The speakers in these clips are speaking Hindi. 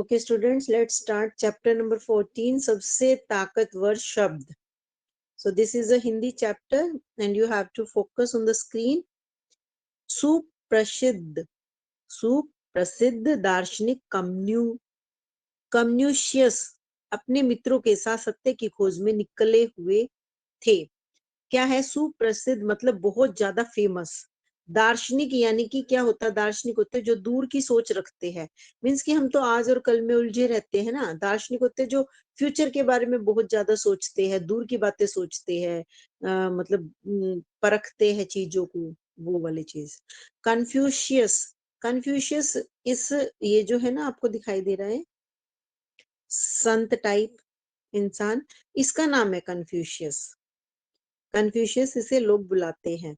Okay, students, let's start chapter number 14, सबसे ताकतवर शब्द. So this is a Hindi chapter and you have to focus on the screen. सुप्रसिद्ध, सुप्रसिद्ध दार्शनिक कम्युनिशियस अपने मित्रों के साथ सत्य की खोज में निकले हुए थे. क्या है सुप्रसिद्ध? मतलब बहुत ज्यादा फेमस. दार्शनिक यानी कि क्या होता है? दार्शनिक होते हैं जो दूर की सोच रखते हैं. मीन्स कि हम तो आज और कल में उलझे रहते हैं ना. दार्शनिक होते हैं जो फ्यूचर के बारे में बहुत ज्यादा सोचते हैं, दूर की बातें सोचते हैं, मतलब परखते हैं चीजों को, वो वाली चीज. कन्फ्यूशियस, कन्फ्यूशियस इस ये जो है ना आपको दिखाई दे रहा है संत टाइप इंसान, इसका नाम है कन्फ्यूशियस. कन्फ्यूशियस इसे लोग बुलाते हैं.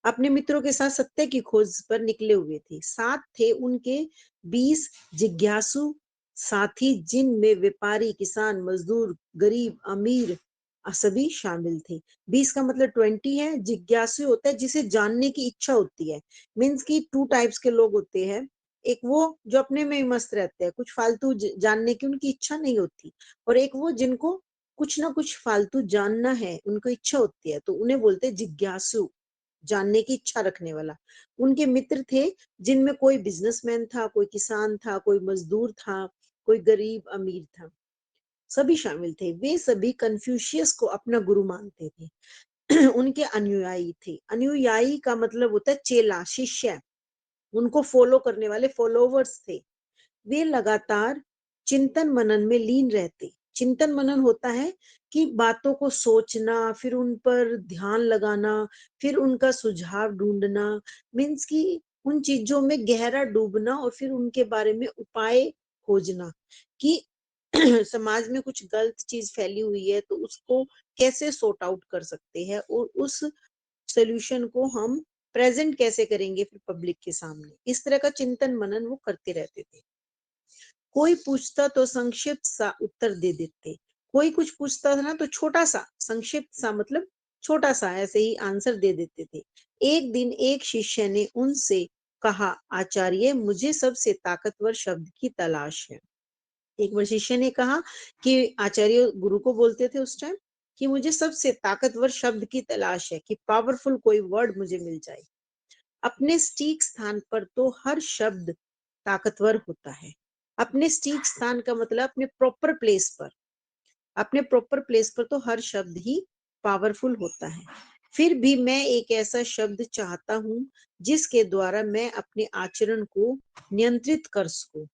अपने मित्रों के साथ सत्य की खोज पर निकले हुए थे. साथ थे उनके 20 जिज्ञासु साथी, जिनमें व्यापारी, किसान, मजदूर, गरीब, अमीर सभी शामिल थे. 20 का मतलब 20 है. जिज्ञासु होता है जिसे जानने की इच्छा होती है. मीन्स की 2 टाइप्स के लोग होते हैं. एक वो जो अपने में ही मस्त रहते हैं, कुछ फालतू जानने की उनकी इच्छा नहीं होती, और एक वो जिनको कुछ ना कुछ फालतू जानना है, उनको इच्छा होती है, तो उन्हें बोलते हैं जिज्ञासु, जानने की इच्छा रखने वाला. उनके मित्र थे जिनमें कोई बिजनेसमैन था, कोई किसान था, कोई मजदूर था, कोई गरीब अमीर था, सभी शामिल थे. वे सभी कन्फ्यूशियस को अपना गुरु मानते थे. उनके अनुयायी थे. अनुयायी का मतलब होता है चेला, शिष्य, उनको फॉलो करने वाले फॉलोवर्स थे. वे लगातार चिंतन मनन में लीन रहते. चिंतन मनन होता है कि बातों को सोचना, फिर उन पर ध्यान लगाना, फिर उनका सुझाव ढूंढना. मीन्स कि उन चीजों में गहरा डूबना और फिर उनके बारे में उपाय खोजना कि समाज में कुछ गलत चीज फैली हुई है तो उसको कैसे सॉर्ट आउट कर सकते हैं, और उस सोल्यूशन को हम प्रेजेंट कैसे करेंगे फिर पब्लिक के सामने. इस तरह का चिंतन मनन वो करते रहते थे. कोई पूछता तो संक्षिप्त सा उत्तर दे देते. कोई कुछ पूछता था ना तो छोटा सा, संक्षिप्त सा मतलब छोटा सा ऐसे ही आंसर दे देते थे. एक दिन एक शिष्य ने उनसे कहा, आचार्य, मुझे सबसे ताकतवर शब्द की तलाश है. एक बार शिष्य ने कहा कि आचार्य गुरु को बोलते थे उस टाइम कि मुझे सबसे ताकतवर शब्द की तलाश है, कि पावरफुल कोई वर्ड मुझे मिल जाए. अपने सटीक स्थान पर तो हर शब्द ताकतवर होता है. अपने सटीक स्थान का मतलब अपने प्रॉपर प्लेस पर, अपने प्रॉपर प्लेस पर तो हर शब्द ही पावरफुल होता है. फिर भी मैं एक ऐसा शब्द चाहता हूं जिसके द्वारा मैं अपने आचरण को नियंत्रित कर सकूं.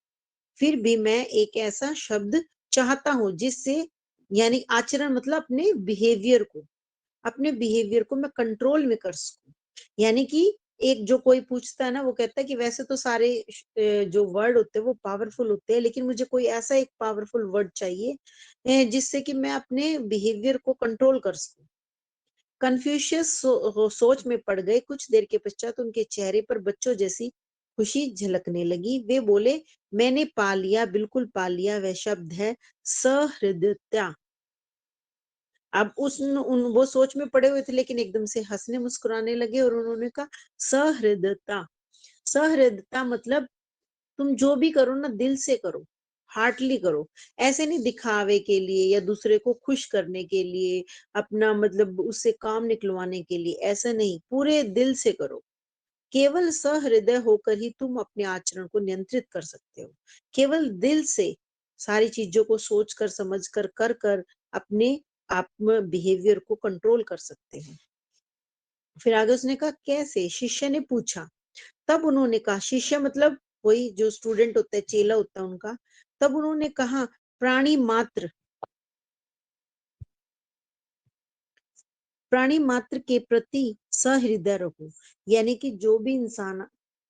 फिर भी मैं एक ऐसा शब्द चाहता हूं जिससे, यानी आचरण मतलब अपने बिहेवियर को मैं कंट्रोल में कर सकूं. यानी कि एक जो कोई पूछता है ना, वो कहता है कि वैसे तो सारे जो वर्ड होते हैं वो पावरफुल होते हैं, लेकिन मुझे कोई ऐसा एक पावरफुल वर्ड चाहिए जिससे कि मैं अपने बिहेवियर को कंट्रोल कर सकूं. कन्फ्यूशियस सोच में पड़ गए. कुछ देर के पश्चात उनके चेहरे पर बच्चों जैसी खुशी झलकने लगी. वे बोले, मैंने पा लिया, बिल्कुल पा लिया. वह शब्द है सहृदयता. अब वो सोच में पड़े हुए थे लेकिन एकदम से हंसने मुस्कुराने लगे और उन्होंने कहा सहृदयता. सहृदयता मतलब तुम जो भी करो ना दिल से करो, हार्टली करो. ऐसे नहीं दिखावे के लिए या दूसरे को खुश करने के लिए, अपना मतलब उससे काम निकलवाने के लिए, ऐसा नहीं, पूरे दिल से करो. केवल सहृदय होकर ही तुम अपने आचरण को नियंत्रित कर सकते हो. केवल दिल से सारी चीजों को सोच कर, समझ कर अपने आप में बिहेवियर को कंट्रोल कर सकते हो. फिर आगे उसने कहा कैसे, शिष्य ने पूछा. तब उन्होंने कहा, शिष्य मतलब वही जो स्टूडेंट होता है, चेला होता है उनका. तब उन्होंने कहा, प्राणी मात्र, प्राणी मात्र के प्रति सहृदय रहो. यानी कि जो भी इंसान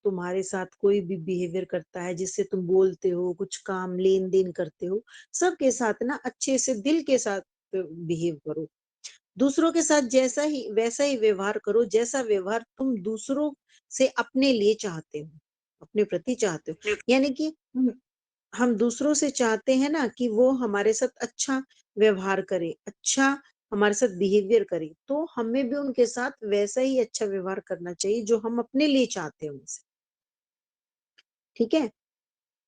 तुम्हारे साथ कोई भी बिहेवियर करता है, जिससे तुम बोलते हो, कुछ काम लेन देन करते हो, सबके साथ ना अच्छे से दिल के साथ बिहेव करो. दूसरों के साथ जैसा ही वैसा ही व्यवहार करो जैसा व्यवहार तुम दूसरों से अपने लिए चाहते हो, अपने प्रति चाहते हो. यानी कि हम दूसरों से चाहते हैं ना कि वो हमारे साथ अच्छा व्यवहार करे, अच्छा हमारे साथ बिहेवियर करे, तो हमें भी उनके साथ वैसा ही अच्छा व्यवहार करना चाहिए जो हम अपने लिए चाहते हैं उनसे. ठीक है.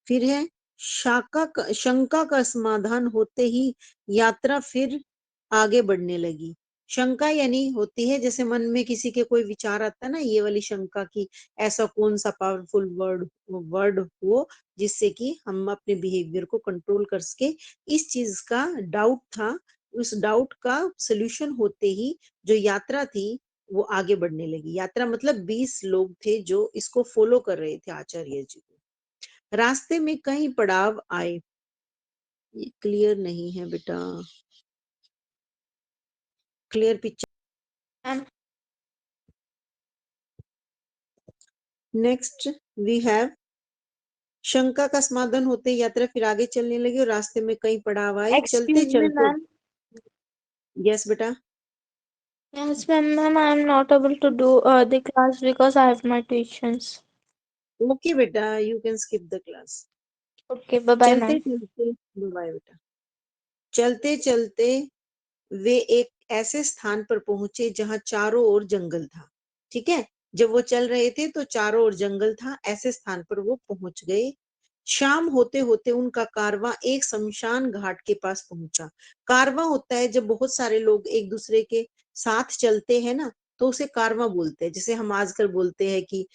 फिर है शंका का समाधान होते ही यात्रा फिर आगे बढ़ने लगी। शंका यानी होती है जैसे मन में किसी के कोई विचार आता है ना, ये वाली शंका की ऐसा कौन सा पावरफुल वर्ड हो जिससे कि हम अपने बिहेवियर को कंट्रोल कर सके। इस चीज का डाउट था। उस डाउट का सोल्यूशन होते ही जो यात्रा थी वो आगे बढ़ने लगी। यात्रा मतलब 20 लोग थे जो इसको फॉलो कर रहे थे आचार्य जी को। रास्ते में कई पड़ाव आए। ये क्लियर नहीं है बेटा, clear picture. Next we have शंका का समाधान होते यात्रा फिर आगे चलने लगी और रास्ते में कई पड़ाव आए। चलते Excuse me, चलते, ma'am. यस बेटा। Yes, ma'am, I am not able to do the class because I have my tuitions. Okay बेटा, you can skip the class. Okay, bye-bye, चलते ma'am. चलते, बाय बेटा। चलते चलते वे एक ऐसे स्थान पर पहुंचे जहां चारों ओर जंगल था। ठीक है, जब वो चल रहे थे तो चारों ओर जंगल था। ऐसे स्थान पर वो पहुंच गए। शाम होते होते उनका कारवां एक शमशान घाट के पास पहुंचा। कारवां होता है जब बहुत सारे लोग एक दूसरे के साथ चलते हैं ना, तो उसे कारवां बोलते हैं। जैसे हम आजकल बोलते हैं कि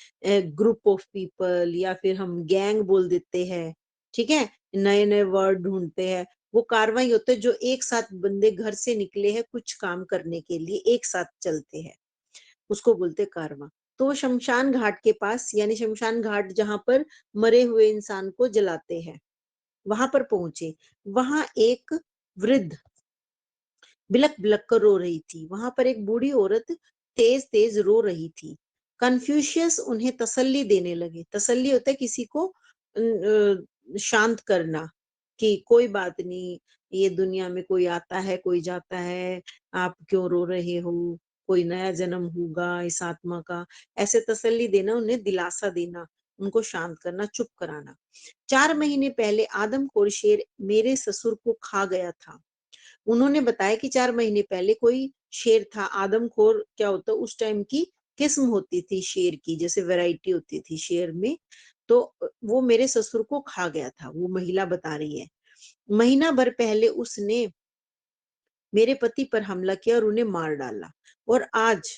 ग्रुप ऑफ पीपल, या फिर हम गैंग बोल देते हैं। ठीक है, नए नए वर्ड ढूंढते हैं। वो कारवां ही होते हैं जो एक साथ बंदे घर से निकले हैं कुछ काम करने के लिए, एक साथ चलते हैं, उसको बोलते हैं कारवां। तो वो शमशान घाट के पास, यानी शमशान घाट जहां पर मरे हुए इंसान को जलाते हैं, वहां पर पहुंचे। वहां एक वृद्ध बिलक बिलक कर रो रही थी। वहां पर एक बूढ़ी औरत तेज तेज रो रही थी। कन्फ्यूशियस उन्हें तसल्ली देने लगे। तसल्ली होता है किसी को शांत करना, कि कोई बात नहीं, ये दुनिया में कोई आता है कोई जाता है, आप क्यों रो रहे हो, कोई नया जन्म होगा इस आत्मा का। ऐसे तसल्ली देना, उन्हें दिलासा देना, उनको शांत करना, चुप कराना। 4 महीने पहले आदमखोर शेर मेरे ससुर को खा गया था। उन्होंने बताया कि 4 महीने पहले कोई शेर था। आदमखोर क्या होता, उस टाइम की किस्म होती थी शेर की, जैसे वैरायटी होती थी शेर में। तो वो मेरे ससुर को खा गया था, वो महिला बता रही है। महीना भर पहले उसने मेरे पति पर हमला किया और उन्हें मार डाला। और आज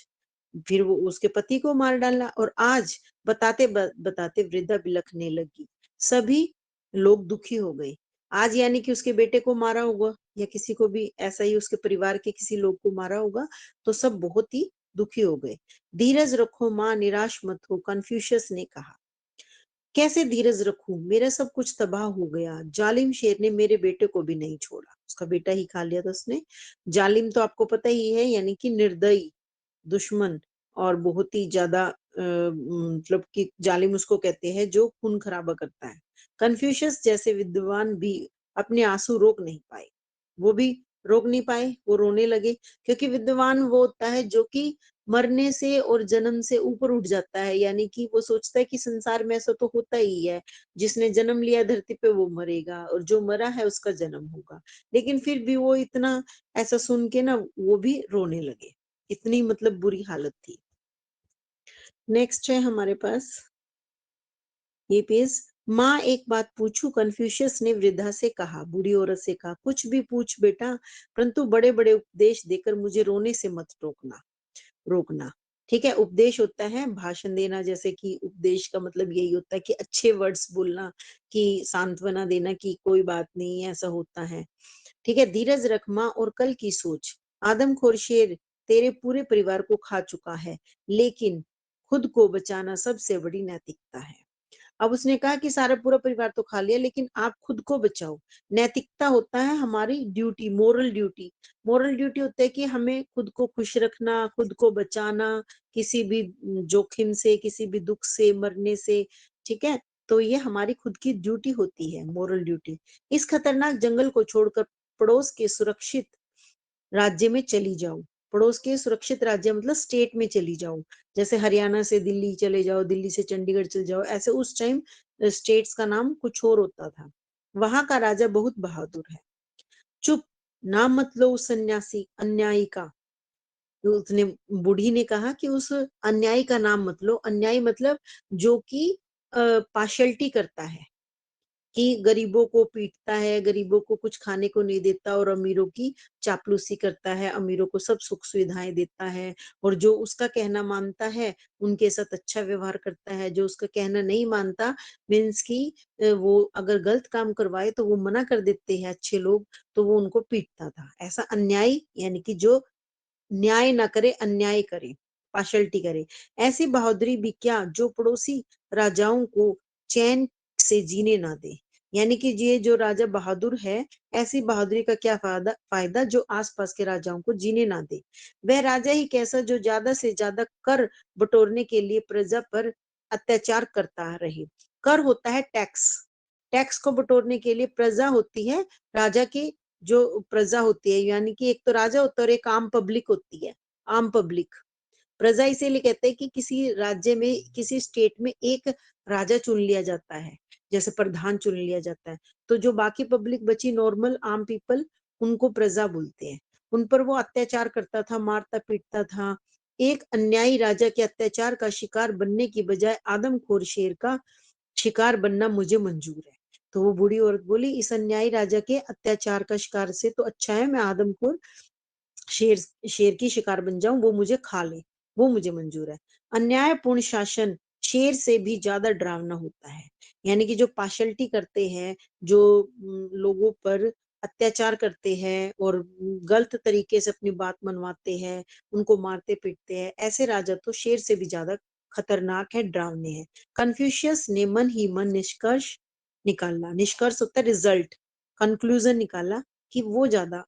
फिर वो उसके पति को मार डाला। और आज बताते बताते वृद्धा बिलखने लगी। सभी लोग दुखी हो गए। आज यानी कि उसके बेटे को मारा होगा, या किसी को भी ऐसा ही उसके परिवार के किसी लोग को मारा होगा, तो सब बहुत ही दुखी हो गए। धीरज रखो माँ, निराश मत हो, कन्फ्यूशियस ने कहा। कैसे धीरज रखूं, मेरा सब कुछ तबाह हो गया। जालिम शेर ने मेरे बेटे को भी नहीं छोड़ा, उसका बेटा ही खा लिया था उसने। जालिम तो आपको पता ही है, यानी कि निर्दयी, दुश्मन, और बहुत ही ज्यादा मतलब कि जालिम उसको कहते हैं जो खून खराबा करता है। कन्फ्यूशियस जैसे विद्वान भी अपने आंसू रोक नहीं पाए। वो भी रोक नहीं पाए, वो रोने लगे। क्योंकि विद्वान वो होता है जो कि मरने से और जन्म से ऊपर उठ जाता है, यानी कि वो सोचता है कि संसार में ऐसा तो होता ही है, जिसने जन्म लिया धरती पे वो मरेगा, और जो मरा है उसका जन्म होगा। लेकिन फिर भी वो इतना ऐसा सुन के ना वो भी रोने लगे। इतनी मतलब बुरी हालत थी। नेक्स्ट है हमारे पास ये पेज। माँ एक बात पूछूं, कन्फ्यूशियस ने वृद्धा से कहा, बूढ़ी औरत से कहा। कुछ भी पूछ बेटा, परंतु बड़े बड़े उपदेश देकर मुझे रोने से मत रोकना। ठीक है, उपदेश होता है भाषण देना। जैसे कि उपदेश का मतलब यही होता है कि अच्छे वर्ड्स बोलना, कि सांत्वना देना, कि कोई बात नहीं ऐसा होता है। ठीक है, धीरज रख माँ और कल की सोच। आदमखोर शेर तेरे पूरे परिवार को खा चुका है, लेकिन खुद को बचाना सबसे बड़ी नैतिकता है। अब उसने कहा कि सारा पूरा परिवार तो खा लिया, लेकिन आप खुद को बचाओ। नैतिकता होता है हमारी duty, moral duty. Moral duty होता है कि हमें खुद को खुश रखना, खुद को बचाना, किसी भी जोखिम से, किसी भी दुख से, मरने से। ठीक है, तो ये हमारी खुद की ड्यूटी होती है, मोरल ड्यूटी। इस खतरनाक जंगल को छोड़कर पड़ोस के सुरक्षित राज्य में चली जाओ। पड़ोस के सुरक्षित राज्य मतलब स्टेट में चली जाओ। जैसे हरियाणा से दिल्ली चले जाओ, दिल्ली से चंडीगढ़ चले जाओ, ऐसे उस टाइम स्टेट्स का नाम कुछ और होता था। वहां का राजा बहुत बहादुर है। चुप, नाम मत लो उस सन्यासी अन्यायी का। तो उसने, बूढ़ी ने कहा कि उस अन्यायी का नाम मत लो। अन्यायी मतलब जो कि पार्शियलिटी करता है, कि गरीबों को पीटता है, गरीबों को कुछ खाने को नहीं देता और अमीरों की चापलूसी करता है, अमीरों को सब सुख सुविधाएं देता है, और जो उसका कहना मानता है उनके साथ अच्छा व्यवहार करता है, जो उसका कहना नहीं मानता मीन्स की वो अगर गलत काम करवाए तो वो मना कर देते हैं अच्छे लोग, तो वो उनको पीटता था। ऐसा अन्याय यानी कि जो न्याय ना करे, अन्याय करे, पार्शलिटी करे। ऐसी बहादुरी भी क्या जो पड़ोसी राजाओं को चैन से जीने ना दे। यानी कि ये जो राजा बहादुर है, ऐसी बहादुरी का क्या फायदा जो आसपास के राजाओं को जीने ना दे। वह राजा ही कैसा जो ज्यादा से ज्यादा कर बटोरने के लिए प्रजा पर अत्याचार करता रहे। कर होता है टैक्स, टैक्स को बटोरने के लिए प्रजा होती है, राजा की जो प्रजा होती है, यानी कि एक तो राजा होता है और एक आम पब्लिक होती है, आम पब्लिक। प्रजा इसीलिए कहते हैं कि किसी राज्य में, किसी स्टेट में एक राजा चुन लिया जाता है, जैसे प्रधान चुन लिया जाता है, तो जो बाकी पब्लिक बची, नॉर्मल आम पीपल, उनको प्रजा बोलते हैं। उन पर वो अत्याचार करता था, मारता पीटता था। एक अन्यायी राजा के अत्याचार का शिकार बनने की बजाय आदमखोर शेर का शिकार बनना मुझे मंजूर है। तो वो बूढ़ी औरत बोली, इस अन्यायी राजा के अत्याचार का शिकार से तो अच्छा है मैं आदमखोर शेर शेर की शिकार बन जाऊं, वो मुझे खा ले, वो मुझे मंजूर है। अन्यायपूर्ण शासन शेर से भी ज्यादा डरावना होता है। यानी कि जो पार्शलिटी करते हैं, जो लोगों पर अत्याचार करते हैं और गलत तरीके से अपनी बात मनवाते हैं, उनको मारते पीटते हैं, ऐसे राजा तो शेर से भी ज्यादा खतरनाक है, डरावने हैं। कन्फ्यूशियस ने मन ही मन निष्कर्ष निकाला, निष्कर्ष होता है रिजल्ट, कंक्लूजन निकाला कि वो ज्यादा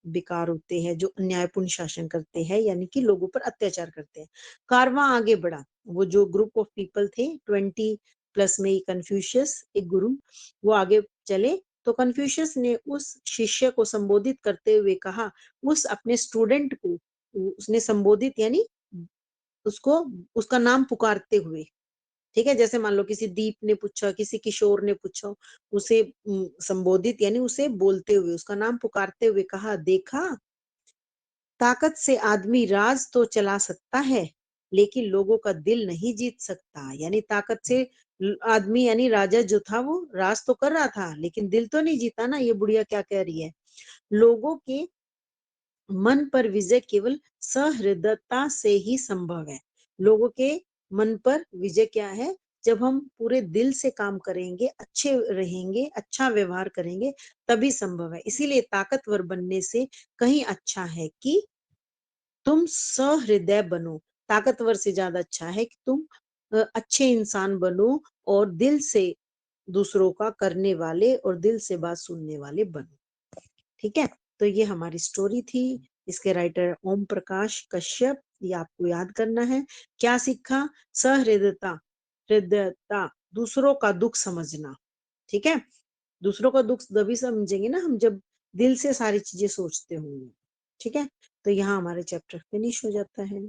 बेकार होते हैं जो अन्यायपूर्ण शासन करते हैं, यानी कि लोगों पर अत्याचार करते हैं। कारवां आगे बढ़ा, वो जो ग्रुप ऑफ पीपल थे 20+ में, कन्फ्यूशियस एक गुरु, वो आगे चले, तो कन्फ्यूशियस ने उस शिष्य को संबोधित करते हुए कहा, उस अपने स्टूडेंट को उसने संबोधित यानी उसको उसका नाम पुकारते हुए, ठीक है, जैसे मान लो किसी दीप ने पूछा, किसी किशोर ने पूछा, उसे संबोधित यानी उसे बोलते हुए, उसका नाम पुकारते हुए कहा, देखा, ताकत से आदमी राज तो चला सकता है लेकिन लोगों का दिल नहीं जीत सकता। यानी ताकत से आदमी यानी राजा जो था वो राज तो कर रहा था लेकिन दिल तो नहीं जीता ना। ये बुढ़िया क्या कह रही है, लोगों के मन पर विजय केवल सहृदयता से ही संभव है। लोगों के मन पर विजय क्या है, जब हम पूरे दिल से काम करेंगे, अच्छे रहेंगे, अच्छा व्यवहार करेंगे, तभी संभव है। इसीलिए ताकतवर बनने से कहीं अच्छा है कि तुम सहृदय बनो। ताकतवर से ज्यादा अच्छा है कि तुम अच्छे इंसान बनो और दिल से दूसरों का करने वाले और दिल से बात सुनने वाले बनो। ठीक है, तो ये हमारी स्टोरी थी। इसके राइटर ओम प्रकाश कश्यप, ये आपको याद करना है। क्या सीखा, सहृदयता, हृदयता, दूसरों का दुख समझना। ठीक है, दूसरों का दुख तभी समझेंगे ना हम जब दिल से सारी चीजें सोचते होंगे। ठीक है, तो यहाँ हमारे चैप्टर फिनिश हो जाता है।